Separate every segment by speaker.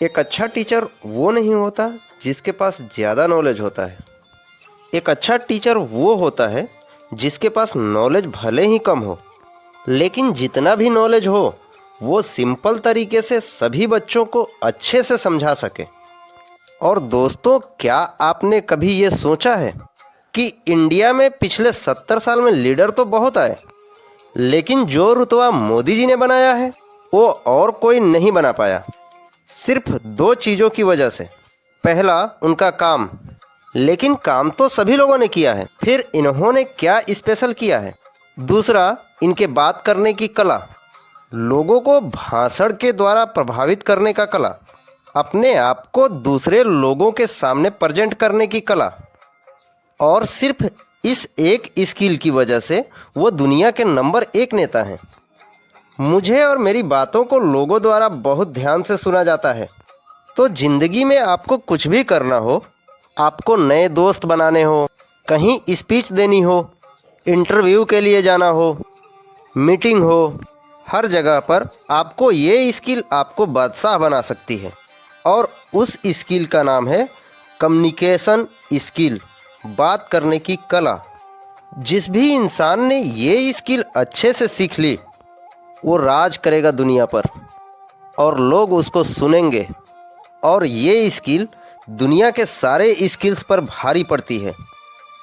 Speaker 1: एक अच्छा टीचर वो नहीं होता जिसके पास ज़्यादा नॉलेज होता है। एक अच्छा टीचर वो होता है जिसके पास नॉलेज भले ही कम हो, लेकिन जितना भी नॉलेज हो वो सिंपल तरीके से सभी बच्चों को अच्छे से समझा सके। और दोस्तों, क्या आपने कभी ये सोचा है कि इंडिया में पिछले 70 साल में लीडर तो बहुत आए, लेकिन जो रुतबा मोदी जी ने बनाया है वो और कोई नहीं बना पाया। सिर्फ दो चीज़ों की वजह से। पहला, उनका काम। लेकिन काम तो सभी लोगों ने किया है, फिर इन्होंने क्या स्पेशल किया है। दूसरा, इनके बात करने की कला, लोगों को भाषण के द्वारा प्रभावित करने का कला, अपने आप को दूसरे लोगों के सामने प्रेजेंट करने की कला। और सिर्फ इस एक स्किल की वजह से वो दुनिया के नंबर 1 नेता हैं। मुझे और मेरी बातों को लोगों द्वारा बहुत ध्यान से सुना जाता है। तो ज़िंदगी में आपको कुछ भी करना हो, आपको नए दोस्त बनाने हो, कहीं स्पीच देनी हो, इंटरव्यू के लिए जाना हो, मीटिंग हो, हर जगह पर आपको ये स्किल आपको बादशाह बना सकती है। और उस स्किल का नाम है कम्युनिकेशन स्किल, बात करने की कला। जिस भी इंसान ने ये स्किल अच्छे से सीख ली वो राज करेगा दुनिया पर, और लोग उसको सुनेंगे। और ये स्किल दुनिया के सारे स्किल्स पर भारी पड़ती है।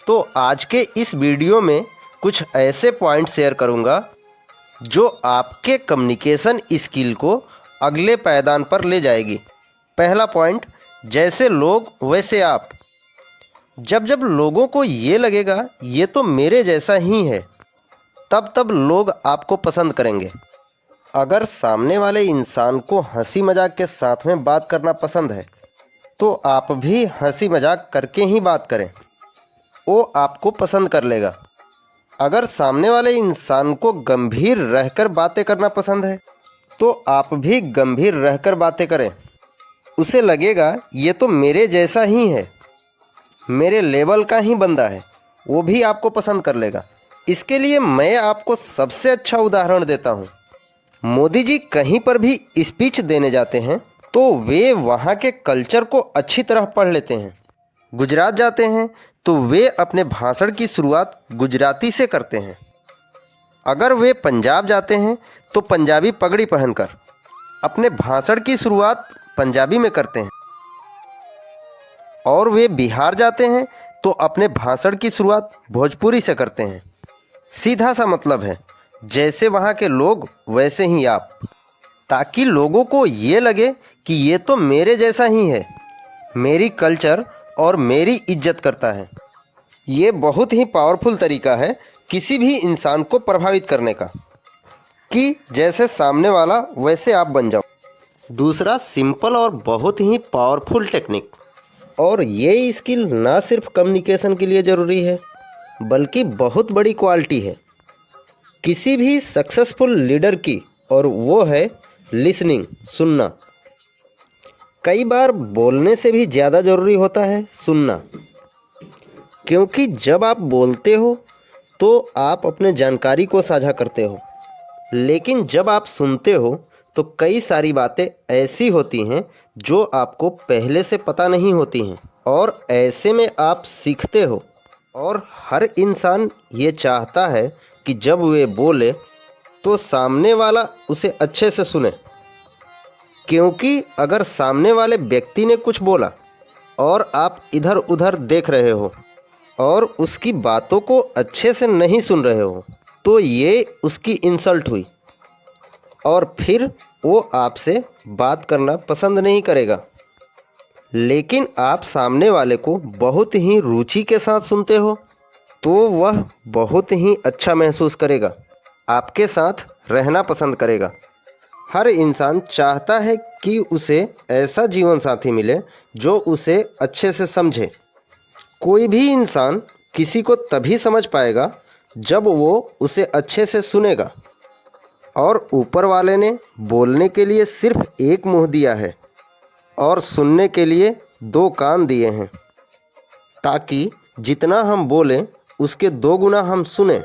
Speaker 1: तो आज के इस वीडियो में कुछ ऐसे पॉइंट शेयर करूंगा जो आपके कम्युनिकेशन स्किल को अगले पायदान पर ले जाएगी। पहला पॉइंट, जैसे लोग वैसे आप। जब जब लोगों को ये लगेगा ये तो मेरे जैसा ही है, तब तब लोग आपको पसंद करेंगे। अगर सामने वाले इंसान को हंसी मजाक के साथ में बात करना पसंद है तो आप भी हंसी मजाक करके ही बात करें, वो आपको पसंद कर लेगा। अगर सामने वाले इंसान को गंभीर रहकर बातें करना पसंद है तो आप भी गंभीर रहकर बातें करें। उसे लगेगा ये तो मेरे जैसा ही है, मेरे लेवल का ही बंदा है, वो भी आपको पसंद कर लेगा। इसके लिए मैं आपको सबसे अच्छा उदाहरण देता हूँ। मोदी जी कहीं पर भी स्पीच देने जाते हैं तो वे वहाँ के कल्चर को अच्छी तरह पढ़ लेते हैं। गुजरात जाते हैं तो वे अपने भाषण की शुरुआत गुजराती से करते हैं। अगर वे पंजाब जाते हैं तो पंजाबी पगड़ी पहनकर अपने भाषण की शुरुआत पंजाबी में करते हैं। और वे बिहार जाते हैं तो अपने भाषण की शुरुआत भोजपुरी से करते हैं। सीधा सा मतलब है, जैसे वहाँ के लोग वैसे ही आप, ताकि लोगों को ये लगे कि ये तो मेरे जैसा ही है, मेरी कल्चर और मेरी इज्जत करता है। ये बहुत ही पावरफुल तरीका है किसी भी इंसान को प्रभावित करने का, कि जैसे सामने वाला वैसे आप बन जाओ। दूसरा, सिंपल और बहुत ही पावरफुल टेक्निक। और ये स्किल ना सिर्फ कम्युनिकेशन के लिए ज़रूरी है बल्कि बहुत बड़ी क्वालिटी है किसी भी सक्सेसफुल लीडर की, और वो है लिसनिंग, सुनना। कई बार बोलने से भी ज़्यादा ज़रूरी होता है सुनना, क्योंकि जब आप बोलते हो तो आप अपने जानकारी को साझा करते हो, लेकिन जब आप सुनते हो तो कई सारी बातें ऐसी होती हैं जो आपको पहले से पता नहीं होती हैं, और ऐसे में आप सीखते हो। और हर इंसान ये चाहता है कि जब वे बोले तो सामने वाला उसे अच्छे से सुने, क्योंकि अगर सामने वाले व्यक्ति ने कुछ बोला और आप इधर उधर देख रहे हो और उसकी बातों को अच्छे से नहीं सुन रहे हो तो ये उसकी इंसल्ट हुई, और फिर वो आपसे बात करना पसंद नहीं करेगा। लेकिन आप सामने वाले को बहुत ही रुचि के साथ सुनते हो तो वह बहुत ही अच्छा महसूस करेगा, आपके साथ रहना पसंद करेगा। हर इंसान चाहता है कि उसे ऐसा जीवन साथी मिले जो उसे अच्छे से समझे। कोई भी इंसान किसी को तभी समझ पाएगा जब वो उसे अच्छे से सुनेगा। और ऊपर वाले ने बोलने के लिए सिर्फ एक मुंह दिया है और सुनने के लिए 2 कान दिए हैं, ताकि जितना हम बोलें उसके 2 गुना हम सुने।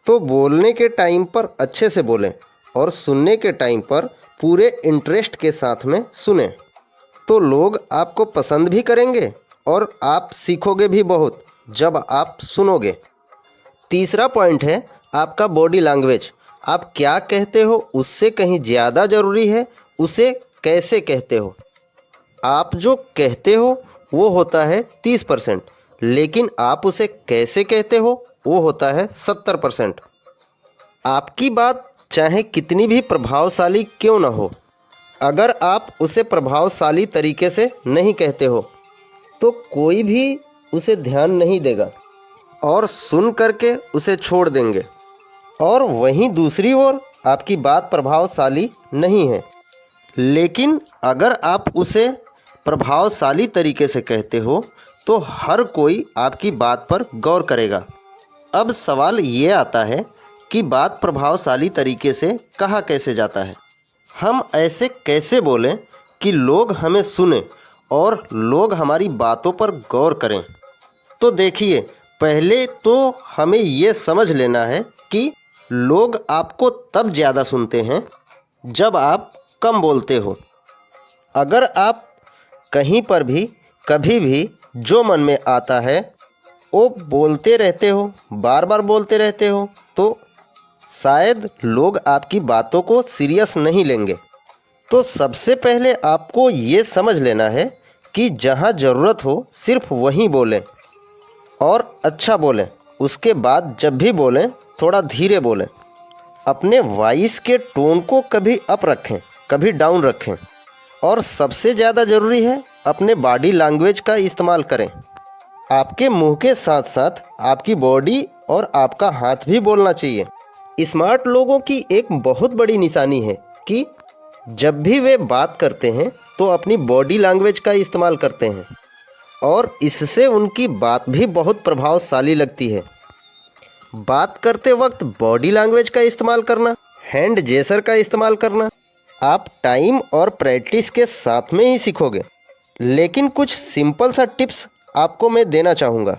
Speaker 1: तो बोलने के टाइम पर अच्छे से बोलें और सुनने के टाइम पर पूरे इंटरेस्ट के साथ में सुने। तो लोग आपको पसंद भी करेंगे और आप सीखोगे भी बहुत जब आप सुनोगे। तीसरा पॉइंट है आपका बॉडी लैंग्वेज। आप क्या कहते हो उससे कहीं ज़्यादा ज़रूरी है उसे कैसे कहते हो। आप जो कहते हो वो होता है 30%, लेकिन आप उसे कैसे कहते हो वो होता है 70%। आपकी बात चाहे कितनी भी प्रभावशाली क्यों न हो, अगर आप उसे प्रभावशाली तरीके से नहीं कहते हो तो कोई भी उसे ध्यान नहीं देगा और सुन करके उसे छोड़ देंगे। और वहीं दूसरी ओर आपकी बात प्रभावशाली नहीं है, लेकिन अगर आप उसे प्रभावशाली तरीके से कहते हो तो हर कोई आपकी बात पर गौर करेगा। अब सवाल ये आता है कि बात प्रभावशाली तरीके से कहा कैसे जाता है। हम ऐसे कैसे बोलें कि लोग हमें सुने और लोग हमारी बातों पर गौर करें। तो देखिए, पहले तो हमें ये समझ लेना है कि लोग आपको तब ज़्यादा सुनते हैं जब आप कम बोलते हो। अगर आप कहीं पर भी कभी भी जो मन में आता है वो बोलते रहते हो, बार बार बोलते रहते हो, तो शायद लोग आपकी बातों को सीरियस नहीं लेंगे। तो सबसे पहले आपको ये समझ लेना है कि जहाँ ज़रूरत हो सिर्फ वहीं बोलें और अच्छा बोलें। उसके बाद जब भी बोलें थोड़ा धीरे बोलें। अपने वॉइस के टोन को कभी अप रखें, कभी डाउन रखें। और सबसे ज़्यादा ज़रूरी है अपने बॉडी लैंग्वेज का इस्तेमाल करें। आपके मुंह के साथ साथ आपकी बॉडी और आपका हाथ भी बोलना चाहिए। स्मार्ट लोगों की एक बहुत बड़ी निशानी है कि जब भी वे बात करते हैं तो अपनी बॉडी लैंग्वेज का इस्तेमाल करते हैं और इससे उनकी बात भी बहुत प्रभावशाली लगती है। बात करते वक्त बॉडी लैंग्वेज का इस्तेमाल करना, हैंड जेस्चर का इस्तेमाल करना आप टाइम और प्रैक्टिस के साथ में ही सीखोगे। लेकिन कुछ सिंपल सा टिप्स आपको मैं देना चाहूँगा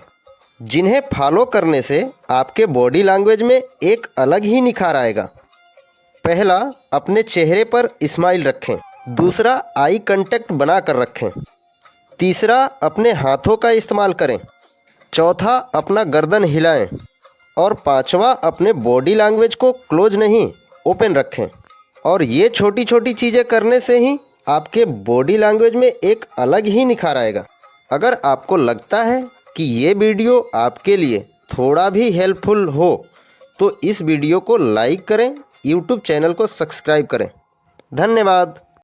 Speaker 1: जिन्हें फॉलो करने से आपके बॉडी लैंग्वेज में एक अलग ही निखार आएगा। पहला, अपने चेहरे पर स्माइल रखें। दूसरा, आई कांटेक्ट बना कर रखें। तीसरा, अपने हाथों का इस्तेमाल करें। चौथा, अपना गर्दन हिलाएं। और पांचवा, अपने बॉडी लैंग्वेज को क्लोज नहीं ओपन रखें। और ये छोटी छोटी चीज़ें करने से ही आपके बॉडी लैंग्वेज में एक अलग ही निखार आएगा। अगर आपको लगता है कि ये वीडियो आपके लिए थोड़ा भी हेल्पफुल हो तो इस वीडियो को लाइक करें, यूट्यूब चैनल को सब्सक्राइब करें। धन्यवाद।